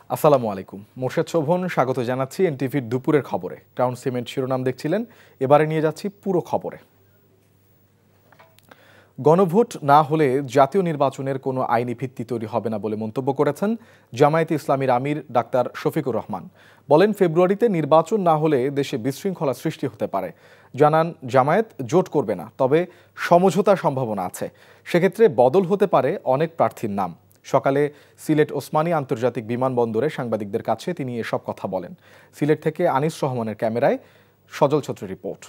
আসসালামু আলাইকুম। মোর্শেদ শোভন স্বাগত জানাচ্ছি এনটিভির দুপুরের খবরে। ক্রাউন সিমেন্ট শিরোনাম দেখছিলেন, এবারে নিয়ে যাচ্ছি পুরো খবরে। গণভোট না হলে জাতীয় নির্বাচনের কোনো আইনি ভিত্তি তৈরি হবে না বলে মন্তব্য করেছেন জামায়াতে ইসলামীর আমির ডাক্তার শফিকুর রহমান। বলেন, ফেব্রুয়ারিতে নির্বাচন না হলে দেশে বিশৃঙ্খলা সৃষ্টি হতে পারে। জানান, জামায়াত জোট করবে না, তবে সমঝোতার সম্ভাবনা আছে। সেক্ষেত্রে বদল হতে পারে অনেক প্রার্থীর নাম। সকালে সিলেট ওসমানী আন্তর্জাতিক বিমানবন্দরে সাংবাদিকদের কাছে তিনি এসব কথা বলেন। সিলেট থেকে আনিস রহমানের ক্যামেরায় সজল ছত্রের রিপোর্ট।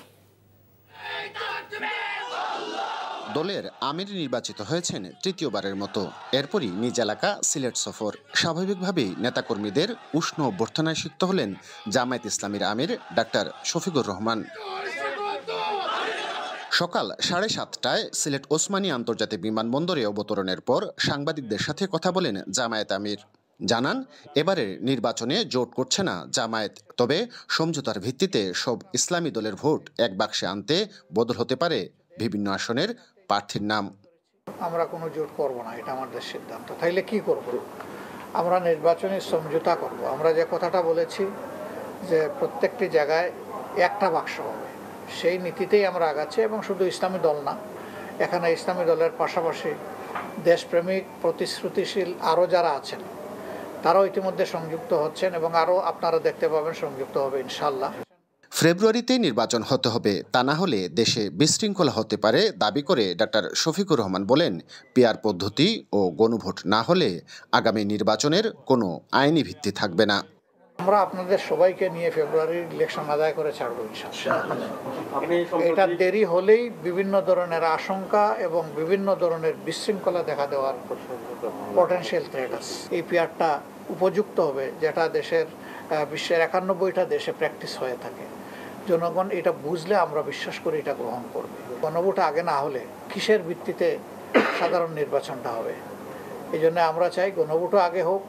দলের আমির নির্বাচিত হয়েছেন তৃতীয়বারের মতো। এরপরই নিজ এলাকা সিলেট সফর। স্বাভাবিকভাবেই নেতাকর্মীদের উষ্ণ অভ্যর্থনায় সিক্ত হলেন জামায়াত ইসলামীর আমির ডাক্তার শফিকুর রহমান। সকাল 7:30টায় সিলেট ওসমানী আন্তর্জাতিক বিমানবন্দরে অবতরণের পর সাংবাদিকদের সাথে কথা বলেন জামায়াত আমির। জানান, এবারের নির্বাচনে জোট করছে না জামায়াত, তবে সমঝোতার ভিত্তিতে সব ইসলামী দলের ভোট এক বাক্সে আনতে বদল হতে পারে বিভিন্ন আসনের প্রার্থীর নাম। আমরা কোনো জোট করব না, এটা আমাদের সিদ্ধান্ত। তাইলে কি করব? আমরা নির্বাচনী সমঝোতা করব। আমরা যে কথাটা বলেছি যে প্রত্যেকটি জায়গায় একটা বাক্স হবে, সেই নীতিতেই আমরা আগাচ্ছি। এবং শুধু ইসলামী দল না, এখানে ইসলামী দলের পাশাপাশি দেশপ্রেমিক প্রতিশ্রুতিশীল আরও যারা আছেন তারাও ইতিমধ্যে সংযুক্ত হচ্ছেন এবং আরও আপনারা দেখতে পাবেন সংযুক্ত হবে ইনশাল্লাহ। ফেব্রুয়ারিতে নির্বাচন হতে হবে, তা না হলে দেশে বিশৃঙ্খলা হতে পারে দাবি করে ডাক্তার শফিকুর রহমান বলেন, পিআর পদ্ধতি ও গণভোট না হলে আগামী নির্বাচনের কোনো আইনি ভিত্তি থাকবে না। আমরা আপনাদের সবাইকে নিয়ে ফেব্রুয়ারির ইলেকশন আদায় করে ছাড়বো ইনশাআল্লাহ। এটা দেরি হলেই বিভিন্ন ধরনের আশঙ্কা এবং বিভিন্ন ধরনের বিশৃঙ্খলা দেখা দেওয়ার পটেনশিয়াল থ্রেট আছে। এই পিআরটা উপযুক্ত হবে, যেটা দেশের বিশ্বের 91টা দেশে প্র্যাকটিস হয়ে থাকে। জনগণ এটা বুঝলে আমরা বিশ্বাস করি এটা গ্রহণ করবে। গণভোট আগে না হলে কিসের ভিত্তিতে সাধারণ নির্বাচনটা হবে? এই জন্য আমরা চাই গণভোটও আগে হোক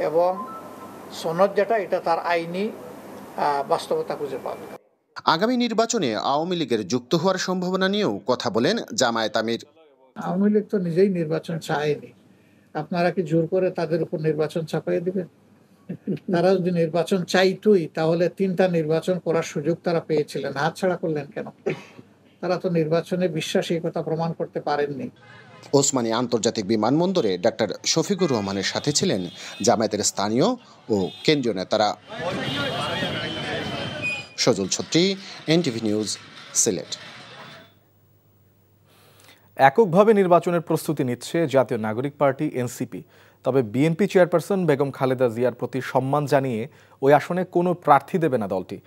এবং সনদ যেটা এটা তার আইনি বাস্তবতা খুঁজে পাবে। আগামী নির্বাচনে আওয়ামী লীগের যুক্ত হওয়ার সম্ভাবনা নিয়েও কথা বলেন জামায়াত আমির। আওয়ামী লীগ তো নিজেই নির্বাচন চায়নি, আপনারা কি জোর করে তাদের উপর নির্বাচন চাপাই দিবেন? তারা যদি নির্বাচন চাইতোই তাহলে 3টা নির্বাচন করার সুযোগ তারা পেয়েছিলেন, হাতছাড়া করলেন কেন? তারা তো নির্বাচনে বিশ্বাস এই কথা প্রমাণ করতে পারেননি। ওসমানী আন্তর্জাতিক বিমানবন্দরে ডাক্তার শফিকুর রহমানের সাথে ছিলেন জামায়াতের স্থানীয় ও কেন্দ্রীয় নেতারা। সজল ছত্রী, এনটিভি নিউজ, সিলেট। এককভাবে নির্বাচনের প্রস্তুতি নিচ্ছে জাতীয় নাগরিক পার্টি এনসিপি। তবে বিএনপি চেয়ারপারসন বেগম খালেদা জিয়ার প্রতি সম্মান জানিয়ে ওই আসনে কোনো প্রার্থী দেবে না দলটি,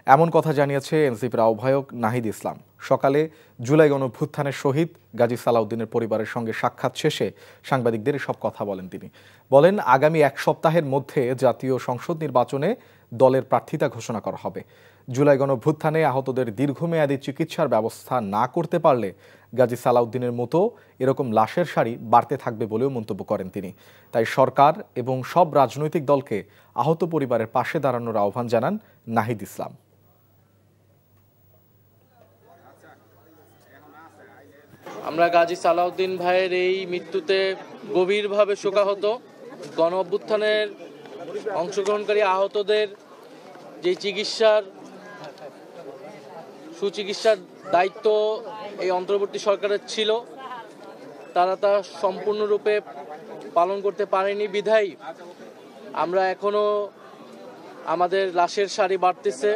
এমন কথা জানিয়েছে এনসিপির আহ্বায়ক নাহিদ ইসলাম। সকালে জুলাই গণঅভ্যুত্থানের শহীদ গাজী সালাউদ্দিনের পরিবারের সঙ্গে সাক্ষাৎ শেষে সাংবাদিকদের এসব কথা বলেন তিনি। বলেন, আগামী এক সপ্তাহের মধ্যে জাতীয় সংসদ নির্বাচনে দলের প্রার্থিতা ঘোষণা করা হবে। জুলাই গণঅভ্যুত্থানে আহতদের দীর্ঘমেয়াদী চিকিৎসার ব্যবস্থা না করতে পারলে গাজী সালাউদ্দিনের মতো এরকম লাশের সারি বাড়তে থাকবে বলেও মন্তব্য করেন তিনি। তাই সরকার এবং সব রাজনৈতিক দলকে আহত পরিবারের পাশে দাঁড়ানোর আহ্বান জানান নাহিদ ইসলাম। আমরা গাজী সালাউদ্দিন ভাইয়ের এই মৃত্যুতে গভীরভাবে শোকাহত। গণ অভ্যুত্থানের অংশগ্রহণকারী আহতদের যে সুচিকিৎসার দায়িত্ব এই অন্তর্বর্তী সরকারের ছিল, তারা তা সম্পূর্ণরূপে পালন করতে পারেনি বিধায় আমরা এখনো আমাদের লাশের সারি বাড়তেছে,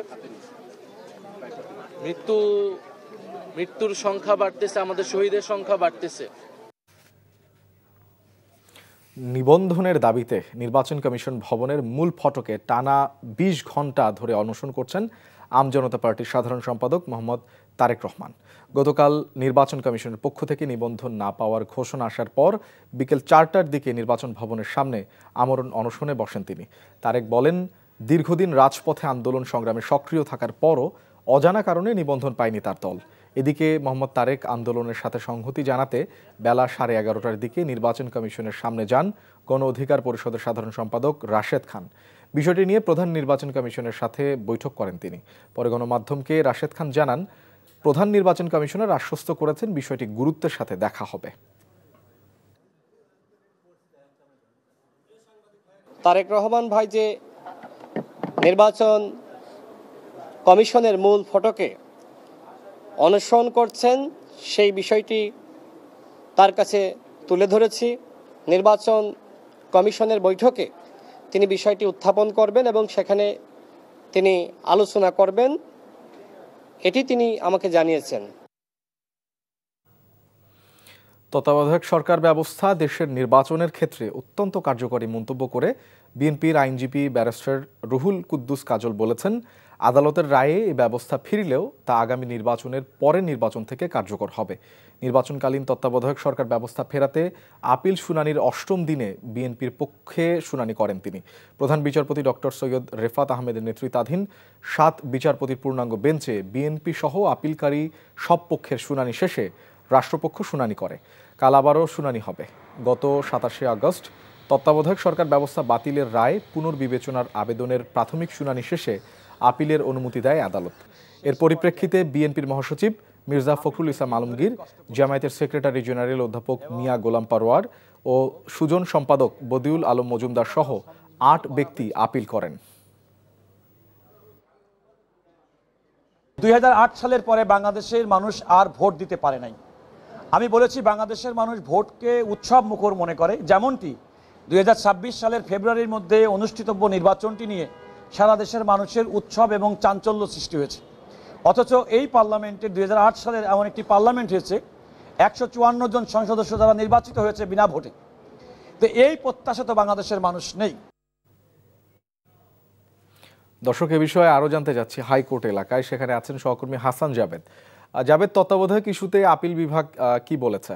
মৃত্যুর সংখ্যা বাড়তেছে, আমাদের শহীদের সংখ্যা বাড়তেছে। নিবন্ধনের দাবিতে নির্বাচন কমিশন ভবনের মূল ফটকে টানা 20 ঘণ্টা ধরে অনশন করছেন আমজনতা পার্টির সাধারণ সম্পাদক মোহাম্মদ তারেক রহমান। গতকাল নির্বাচন কমিশনের পক্ষ থেকে নিবন্ধন না পাওয়ার ঘোষণা আসার পর বিকেল 4টার দিকে নির্বাচন ভবনের সামনে আমরণ অনশনে বসেন তিনি। তারেক বলেন, দীর্ঘদিন রাজপথে আন্দোলন সংগ্রামে সক্রিয় থাকার পরও অজানা কারণে নিবন্ধন পায়নি তার দল। এদিকে মোহাম্মদ তারেক আন্দোলনের সাথে সংহতি জানাতে বেলা 11:30টার দিকে নির্বাচন কমিশনের সামনে যান গণ অধিকার পরিষদের সাধারণ সম্পাদক রাশেদ খান। বিষয়টি নিয়ে প্রধান নির্বাচন কমিশনের সাথে বৈঠক করেন তিনি। পরে গণমাধ্যমকে রাশেদ খান জানান, প্রধান নির্বাচন কমিশনার আশ্বস্ত করেছেন বিষয়টি গুরুত্বের সাথে দেখা হবে। তারেক রহমান ভাই যে নির্বাচন কমিশনের মূল ফটকে অনশন করছেন সেই বিষয়টি তার কাছে তুলে ধরেছি। নির্বাচন কমিশনের বৈঠকে তিনি বিষয়টি উত্থাপন করবেন এবং সেখানে তিনি আলোচনা করবেন, এটি তিনি আমাকে জানিয়েছেন। তত্ত্বাবধায়ক সরকার ব্যবস্থা দেশের নির্বাচনের ক্ষেত্রে অত্যন্ত কার্যকরী মন্তব্য করে বিএনপির আইনজীবী ব্যারিস্টার রুহুল কুদ্দুস কাজল বলেছেন, আদালতের রায়ে এই ব্যবস্থা ফিরলেও তা আগামী নির্বাচনের পরের নির্বাচন থেকে কার্যকর হবে। নির্বাচনকালীন তত্ত্বাবধায়ক সরকার ব্যবস্থা ফেরাতে আপিল শুনানির ৮ম দিনে বিএনপির পক্ষে শুনানি করেন তিনি। প্রধান বিচারপতি ডক্টর সৈয়দ রেফাত আহমেদের নেতৃত্বাধীন ৭ বিচারপতির পূর্ণাঙ্গ বেঞ্চে বিএনপি সহ আপিলকারী সব পক্ষের শুনানি শেষে রাষ্ট্রপক্ষ শুনানি করে। কাল আবারও শুনানি হবে। গত ২৭শে আগস্ট তত্ত্বাবধায়ক সরকার ব্যবস্থা বাতিলের রায় পুনর্বিবেচনার আবেদনের প্রাথমিক শুনানি শেষে আপিলের অনুমতি দেয় আদালত। এর পরিপ্রেক্ষিতে বিএনপির মহাসচিব মির্জা ফখরুল ইসলাম আলমগীর, জামায়াতের সেক্রেটারি জেনারেল অধ্যাপক মিয়া গোলাম পারোয়ার ও সুজন সম্পাদক বদিউল আলম মজুমদার সহ ৮ ব্যক্তি আপিল করেন। ২০০৮ সালের পরে বাংলাদেশের মানুষ আর ভোট দিতে পারে নাই। আমি বলেছি বাংলাদেশের মানুষ ভোটকে উৎসব মুখর মনে করে, যেমনটি ২০২৬ সালের ফেব্রুয়ারির মধ্যে অনুষ্ঠিতব্য নির্বাচনটি নিয়ে সারা দেশের মানুষের উৎসব এবং চাঞ্চল্য সৃষ্টি হয়েছে। অথচ এই পার্লামেন্টে ২০০৮ সালের এমন একটি পার্লামেন্ট হয়েছে ১৫৪ জন সংসদ সদস্য দ্বারা নির্বাচিত হয়েছে বিনা ভোটে। তো এই প্রত্যাশা তো বাংলাদেশের মানুষ নেই। দর্শক, এ বিষয়ে আরও জানতে যাচ্ছি হাইকোর্ট এলাকায়, সেখানে আছেন সহকর্মী হাসান জাবেদ। জাবেদ, তত্ত্বাবধায়ক ইস্যুতে আপিল বিভাগ কি বলেছে?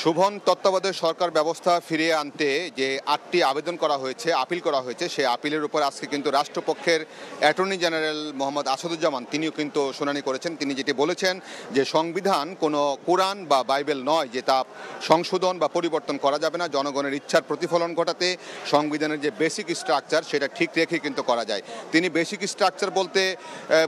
শুভন, তত্ত্বাবধায়ক সরকার ব্যবস্থা ফিরিয়ে আনতে যে ৮টি আবেদন করা হয়েছে, আপিল করা হয়েছে, সেই আপিলের উপর আজকে কিন্তু রাষ্ট্রপক্ষের অ্যাটর্নি জেনারেল মোহাম্মদ আসাদুজ্জামান তিনিও কিন্তু শুনানি করেছেন। তিনি যেটি বলেছেন যে সংবিধান কোনো কোরআন বা বাইবেল নয় যে তা সংশোধন বা পরিবর্তন করা যাবে না। জনগণের ইচ্ছার প্রতিফলন ঘটাতে সংবিধানের যে বেসিক স্ট্রাকচার সেটা ঠিক রেখে কিন্তু করা যায়। তিনি বেসিক স্ট্রাকচার বলতে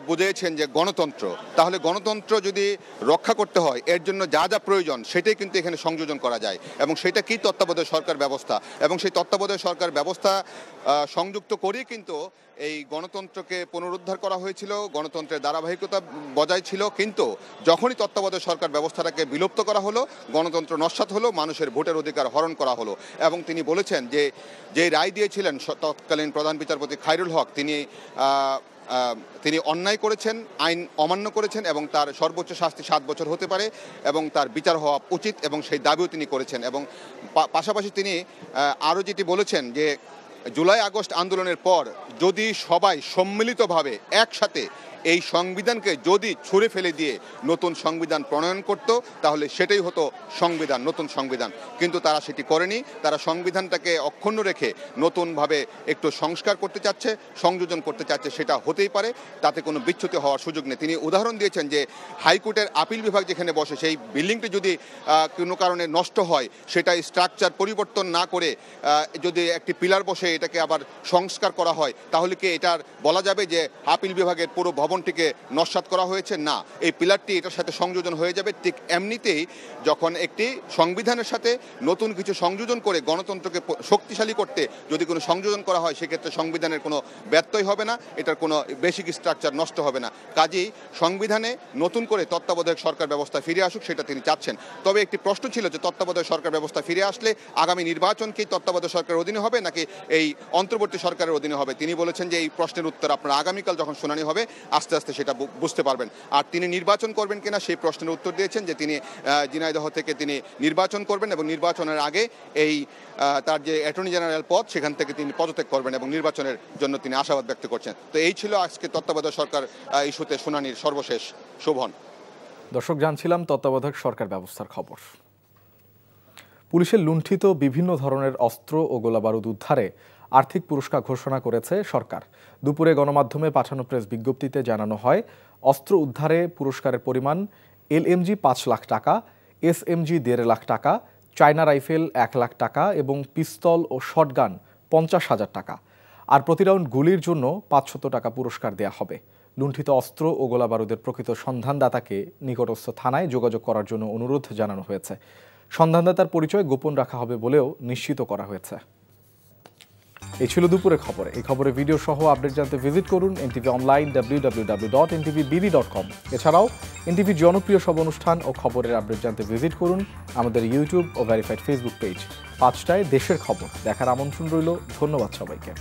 বুঝিয়েছেন যে গণতন্ত্র। তাহলে গণতন্ত্র যদি রক্ষা করতে হয় এর জন্য যা যা প্রয়োজন সেটাই কিন্তু এখানে সংযোজন করা যায়, এবং সেটা কি তত্ত্বাবধায়ক সরকার ব্যবস্থা, এবং সেই তত্ত্বাবধায়ক সরকার ব্যবস্থা সংযুক্ত করে কিন্তু এই গণতন্ত্রকে পুনরুদ্ধার করা হয়েছিল, গণতন্ত্রের ধারাবাহিকতা বজায় ছিল। কিন্তু যখনই তত্ত্বাবধায়ক সরকার ব্যবস্থাটাকে বিলুপ্ত করা হলো, গণতন্ত্র নস্যাৎ হলো, মানুষের ভোটের অধিকার হরণ করা হলো। এবং তিনি বলেছেন যে রায় দিয়েছিলেন তৎকালীন প্রধান বিচারপতি খায়রুল হক, তিনি অন্যায় করেছেন, আইন অমান্য করেছেন, এবং তার সর্বোচ্চ শাস্তি 7 বছর হতে পারে এবং তার বিচার হওয়া উচিত, এবং সেই দাবিও তিনি করেছেন। এবং পাশাপাশি তিনি আরও যেটি বলেছেন যে জুলাই আগস্ট আন্দোলনের পর যদি সবাই সম্মিলিতভাবে একসাথে এই সংবিধানকে যদি ছুঁড়ে ফেলে দিয়ে নতুন সংবিধান প্রণয়ন করত তাহলে সেটাই হতো সংবিধান, নতুন সংবিধান। কিন্তু তারা সেটি করেনি। তারা সংবিধানটাকে অক্ষুণ্ণ রেখে নতুনভাবে একটু সংস্কার করতে চাচ্ছে, সংযোজন করতে চাচ্ছে। সেটা হতেই পারে, তাতে কোনো বিচ্যুতি হওয়ার সুযোগ নেই। তিনি উদাহরণ দিয়েছেন যে হাইকোর্টের আপিল বিভাগ যেখানে বসে সেই বিল্ডিংটি যদি কোনো কারণে নষ্ট হয়, সেটা স্ট্রাকচার পরিবর্তন না করে যদি একটি পিলার বসে এটাকে আবার সংস্কার করা হয়, তাহলে কি এটার বলা যাবে যে আপিল বিভাগের পুরো ভবনটিকে নস্যাৎ করা হয়েছে? না, এই পিলারটি এটার সাথে সংযোজন হয়ে যাবে। ঠিক এমনিতেই যখন একটি সংবিধানের সাথে নতুন কিছু সংযোজন করে গণতন্ত্রকে শক্তিশালী করতে যদি কোনো সংযোজন করা হয়, সেক্ষেত্রে সংবিধানের কোনো ব্যত্যয় হবে না, এটার কোনো বেসিক স্ট্রাকচার নষ্ট হবে না। কাজেই সংবিধানে নতুন করে তত্ত্বাবধায়ক সরকার ব্যবস্থা ফিরে আসুক, সেটা তিনি চাচ্ছেন। তবে একটি প্রশ্ন ছিল যে তত্ত্বাবধায়ক সরকার ব্যবস্থা ফিরে আসলে আগামী নির্বাচন কি তত্ত্বাবধায়ক সরকারের অধীনে হবে নাকি এই অন্তর্বর্তী সরকারের অধীনে হবে? তিনি বলেছেন যে এই প্রশ্নের উত্তর আপনারা আগামীকাল যখন শুনানি হবে আস্তে আস্তে সেটা বুঝতে পারবেন। আর তিনি নির্বাচন করবেন কিনা সেই প্রশ্নের উত্তর দিয়েছেন যে তিনি ঝিনাইদহ থেকে তিনি নির্বাচন করবেন এবং নির্বাচনের আগে এই তার যে অ্যাটর্নি জেনারেল পদ সেখান থেকে তিনি পদত্যাগ করবেন এবং নির্বাচনের জন্য তিনি আশাবাদ ব্যক্ত করছেন। তো এই ছিল আজকে তত্ত্বাবধায়ক সরকার ইস্যুতে শুনানির সর্বশেষ। শোভন। দর্শক, জানছিলাম তত্ত্বাবধায়ক সরকার ব্যবস্থার খবর। পুলিশের লুণ্ঠিত বিভিন্ন ধরনের অস্ত্র ও গোলাবারুদ উদ্ধারে আর্থিক পুরস্কার ঘোষণা করেছে সরকার। দুপুরে গণমাধ্যমে পাঠানো প্রেস বিজ্ঞপ্তিতে জানানো হয়, অস্ত্র উদ্ধারে পুরস্কারের পরিমাণ LMG 5 লাখ টাকা, SMG 1.5 লাখ টাকা, চায়না রাইফেল 1 লাখ টাকা এবং পিস্তল ও শটগান 50,000 টাকা। আর প্রতি রাউন্ড গুলির জন্য 500 টাকা পুরস্কার দেয়া হবে। লুণ্ঠিত অস্ত্র ও গোলাবারুদের প্রকৃত সন্ধানদাতাকে নিকটস্থ থানায় যোগাযোগ করার জন্য অনুরোধ জানানো হয়েছে। সন্ধানদাতার পরিচয় গোপন রাখা হবে বলেও নিশ্চিত করা হয়েছে। এই ছিল দুপুরের খবর। এই খবরের ভিডিও সহ আপডেট জানতে ভিজিট করুন এনটিভি অনলাইন www.ntvbb.com। এছাড়াও এনটিভির জনপ্রিয় সব অনুষ্ঠান ও খবরের আপডেট জানতে ভিজিট করুন আমাদের ইউটিউব ও ভেরিফাইড ফেসবুক পেজ। 5টায় দেশের খবর দেখার আমন্ত্রণ রইল। ধন্যবাদ সবাইকে।